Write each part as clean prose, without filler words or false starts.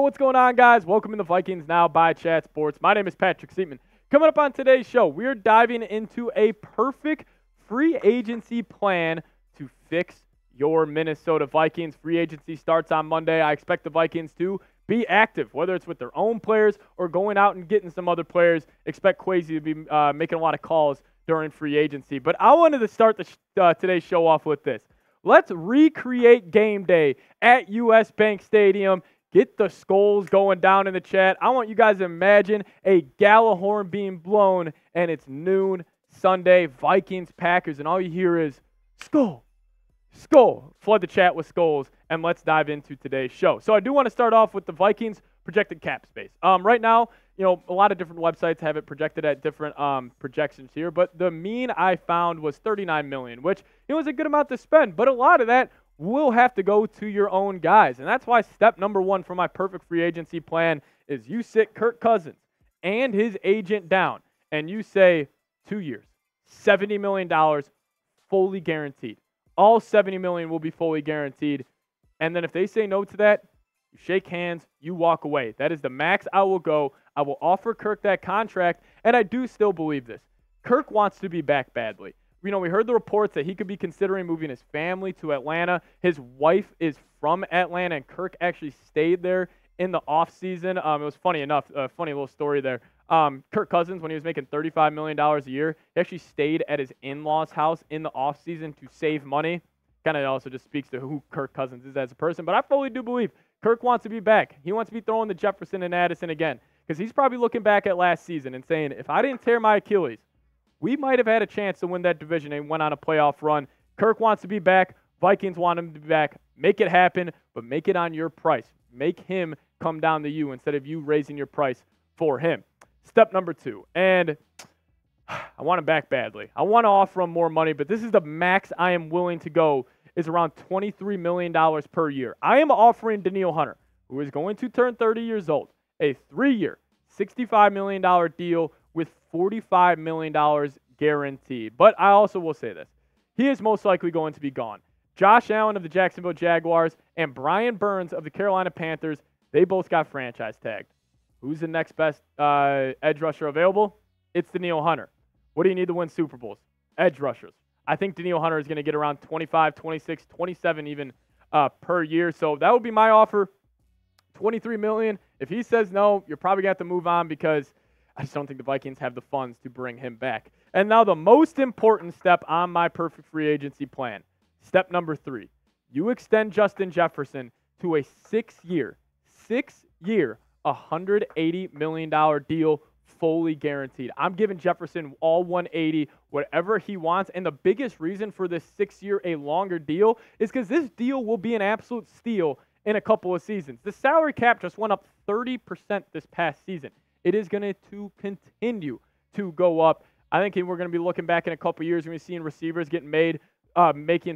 what's going on, guys? Welcome to the Vikings Now by Chat Sports. My name is Patrick Siepman. Coming up on today's show, we're diving into a perfect free agency plan to fix your Minnesota Vikings. Free agency starts on Monday. I expect the Vikings to be active, whether it's with their own players or going out and getting some other players. Expect Kwesi to be making a lot of calls during free agency. But I wanted to start today's show off with this. Let's recreate game day at US Bank Stadium. Get the skulls going down in the chat. I want you guys to imagine a gala horn being blown, and it's noon Sunday, Vikings, Packers, and all you hear is, skull, skull. Flood the chat with skulls, and let's dive into today's show. So I do want to start off with the Vikings projected cap space. Right now, a lot of different websites have it projected at different projections here, but the mean I found was $39 million, which is a good amount to spend, but a lot of that will have to go to your own guys. And that's why step number one for my perfect free agency plan is you sit Kirk Cousins and his agent down and you say 2 years, $70 million fully guaranteed. All $70 million will be fully guaranteed. And then if they say no to that, you shake hands, you walk away. That is the max I will go. I will offer Kirk that contract, and I do still believe this. Kirk wants to be back badly. We heard the reports that he could be considering moving his family to Atlanta. His wife is from Atlanta, and Kirk actually stayed there in the offseason. It was funny enough, a funny little story there. Kirk Cousins, when he was making $35 million a year, he actually stayed at his in-laws' house in the offseason to save money. Kind of also just speaks to who Kirk Cousins is as a person. But I fully do believe Kirk wants to be back. He wants to be throwing the Jefferson and Addison again, because he's probably looking back at last season and saying, if I didn't tear my Achilles, we might have had a chance to win that division and went on a playoff run. Kirk wants to be back. Vikings want him to be back. Make it happen, but make it on your price. Make him come down to you instead of you raising your price for him. Step number two, and I want him back badly. I want to offer him more money, but this is the max I am willing to go, is around $23 million per year. I am offering Danielle Hunter, who is going to turn 30 years old, a 3-year, $65 million deal with $45 million guaranteed. But I also will say this. He is most likely going to be gone. Josh Allen of the Jacksonville Jaguars and Brian Burns of the Carolina Panthers, they both got franchise tagged. Who's the next best edge rusher available? It's Danielle Hunter. What do you need to win Super Bowls? Edge rushers. I think Danielle Hunter is going to get around 25, 26, 27 even per year. So that would be my offer, $23 million. If he says no, you're probably going to have to move on, because I just don't think the Vikings have the funds to bring him back. And now the most important step on my perfect free agency plan. Step number 3. You extend Justin Jefferson to a 6-year, $180 million deal, fully guaranteed. I'm giving Jefferson all 180, whatever he wants. And the biggest reason for this 6-year, a longer deal, is because this deal will be an absolute steal in a couple of seasons. The salary cap just went up 30% this past season. It is going to continue to go up. I think we're going to be looking back in a couple of years when we're seeing receivers getting making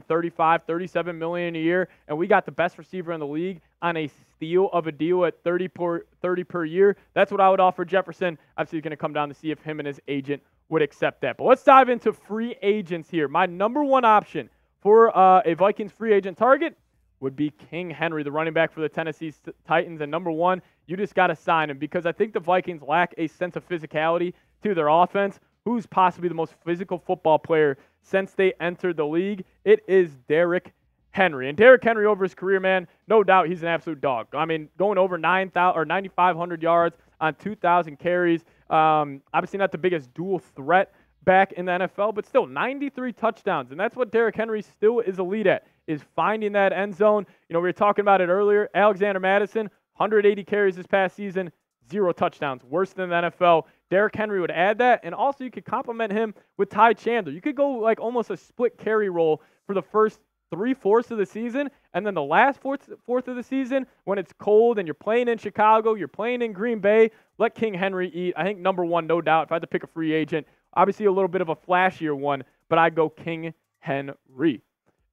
$35, $37 million a year, and we got the best receiver in the league on a steal of a deal at $30 per year. That's what I would offer Jefferson. Obviously, it's going to come down to see if him and his agent would accept that. But let's dive into free agents here. My number one option for a Vikings free agent target would be King Henry, the running back for the Tennessee Titans. And number one, you just got to sign him, because I think the Vikings lack a sense of physicality to their offense. Who's possibly the most physical football player since they entered the league? It is Derrick Henry. And Derrick Henry, over his career, man, no doubt he's an absolute dog. I mean, going over 9,500 yards on 2,000 carries. Obviously not the biggest dual threat back in the NFL, but still 93 touchdowns. And that's what Derrick Henry still is elite at, is finding that end zone. We were talking about it earlier. Alexander Mattison, 180 carries this past season, 0 touchdowns, worse than the NFL. Derrick Henry would add that, and also you could complement him with Ty Chandler. You could go like almost a split carry role for the first 3/4 of the season, and then the last fourth of the season, when it's cold and you're playing in Chicago, you're playing in Green Bay, let King Henry eat. I think number one, no doubt, if I had to pick a free agent, obviously a little bit of a flashier one, but I'd go King Henry.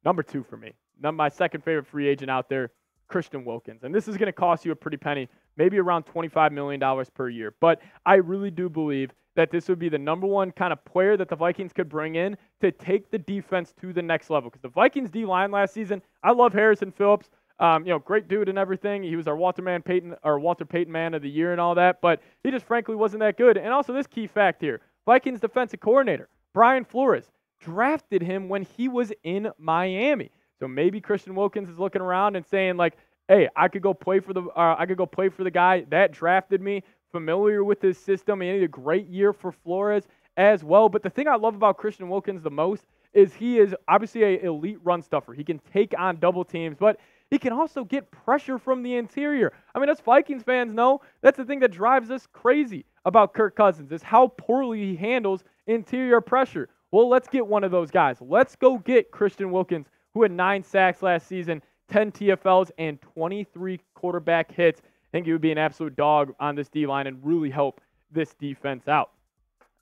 Number 2 for me. My second favorite free agent out there, Christian Wilkins. And this is going to cost you a pretty penny, maybe around $25 million per year. But I really do believe that this would be the number one kind of player that the Vikings could bring in to take the defense to the next level. Because the Vikings D-line last season, I love Harrison Phillips. Great dude and everything. He was our Walter Payton Man of the Year and all that, but he just frankly wasn't that good. And also this key fact here, Vikings defensive coordinator, Brian Flores, drafted him when he was in Miami. So maybe Christian Wilkins is looking around and saying like, hey, I could go play for the guy that drafted me, familiar with his system. He had a great year for Flores as well. But the thing I love about Christian Wilkins the most is he is obviously an elite run stuffer. He can take on double teams, but he can also get pressure from the interior. I mean, us Vikings fans know that's the thing that drives us crazy about Kirk Cousins is how poorly he handles interior pressure. Well, let's get one of those guys. Let's go get Christian Wilkins, who had 9 sacks last season, 10 TFLs, and 23 quarterback hits. I think he would be an absolute dog on this D-line and really help this defense out.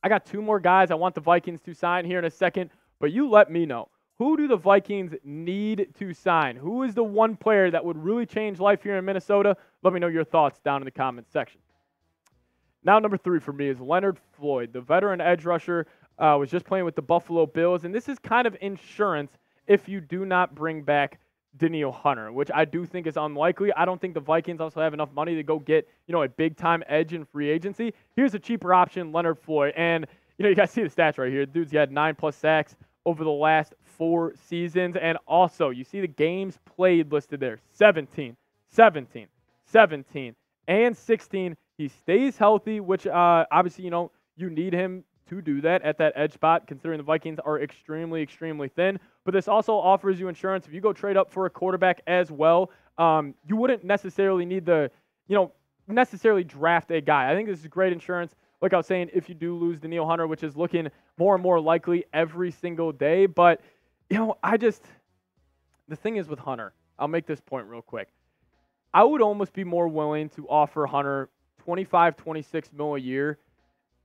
I got 2 more guys I want the Vikings to sign here in a second, but you let me know. Who do the Vikings need to sign? Who is the one player that would really change life here in Minnesota? Let me know your thoughts down in the comments section. Now, number 3 for me is Leonard Floyd, the veteran edge rusher, was just playing with the Buffalo Bills, and this is kind of insurance if you do not bring back Danielle Hunter, which I do think is unlikely. I don't think the Vikings also have enough money to go get, a big-time edge in free agency. Here's a cheaper option, Leonard Floyd, and, you guys see the stats right here. Dude's had 9+ sacks over the last 4 seasons, and also, you see the games played listed there, 17, 17, 17, and 16. He stays healthy, which obviously, you need him to do that at that edge spot, considering the Vikings are extremely, extremely thin. But this also offers you insurance. If you go trade up for a quarterback as well, you wouldn't necessarily need necessarily draft a guy. I think this is great insurance. Like I was saying, if you do lose Danielle Hunter, which is looking more and more likely every single day. But, the thing is with Hunter, I'll make this point real quick. I would almost be more willing to offer Hunter $25, $26 million a year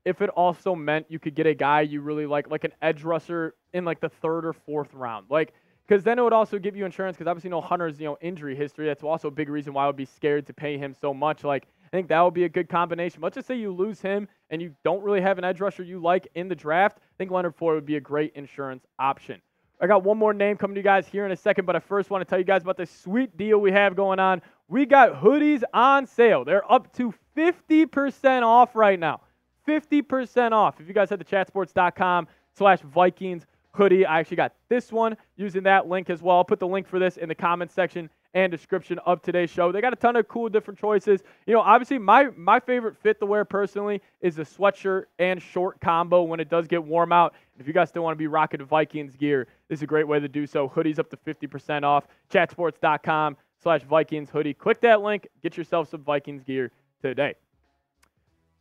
if it also meant you could get a guy you really like an edge rusher in like the 3rd or 4th round. Because then it would also give you insurance because obviously Hunter's, injury history. That's also a big reason why I would be scared to pay him so much. I think that would be a good combination. Let's just say you lose him and you don't really have an edge rusher you like in the draft. I think Leonard Floyd would be a great insurance option. I got one more name coming to you guys here in a second, but I first want to tell you guys about this sweet deal we have going on. We got hoodies on sale. They're up to 50% off right now. 50% off. If you guys head to chatsports.com/Vikings hoodie, I actually got this one using that link as well. I'll put the link for this in the comments section and description of today's show. They got a ton of cool different choices. Obviously my favorite fit to wear personally is the sweatshirt and short combo when it does get warm out. If you guys still want to be rocking Vikings gear, this is a great way to do so. Hoodies up to 50% off. Chatsports.com/Vikings hoodie. Click that link. Get yourself some Vikings gear today.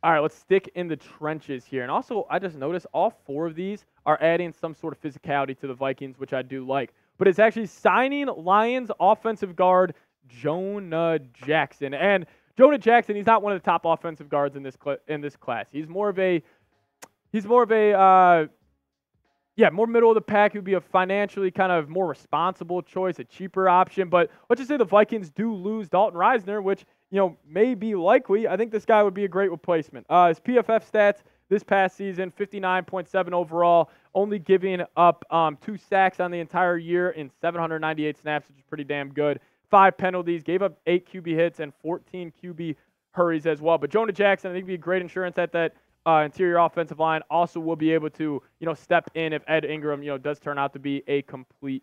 All right, let's stick in the trenches here. And also, I just noticed all 4 of these are adding some sort of physicality to the Vikings, which I do like. But it's actually signing Lions offensive guard Jonah Jackson. And Jonah Jackson, he's not one of the top offensive guards in this class. He's more middle of the pack. He would be a financially kind of more responsible choice, a cheaper option. But let's just say the Vikings do lose Dalton Reisner, which may be likely. I think this guy would be a great replacement. His PFF stats this past season, 59.7 overall, only giving up 2 sacks on the entire year in 798 snaps, which is pretty damn good. 5 penalties, gave up 8 QB hits and 14 QB hurries as well. But Jonah Jackson, I think, would be great insurance at that interior offensive line. Also will be able to, step in if Ed Ingram, does turn out to be a complete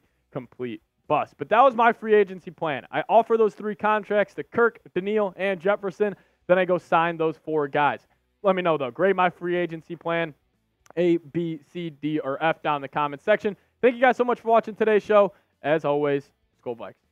bust. But that was my free agency plan. I offer those 3 contracts to Kirk, Danielle, and Jefferson. Then I go sign those 4 guys. Let me know, though. Grade my free agency plan, A, B, C, D, or F down in the comments section. Thank you guys so much for watching today's show. As always, Skol Vikes.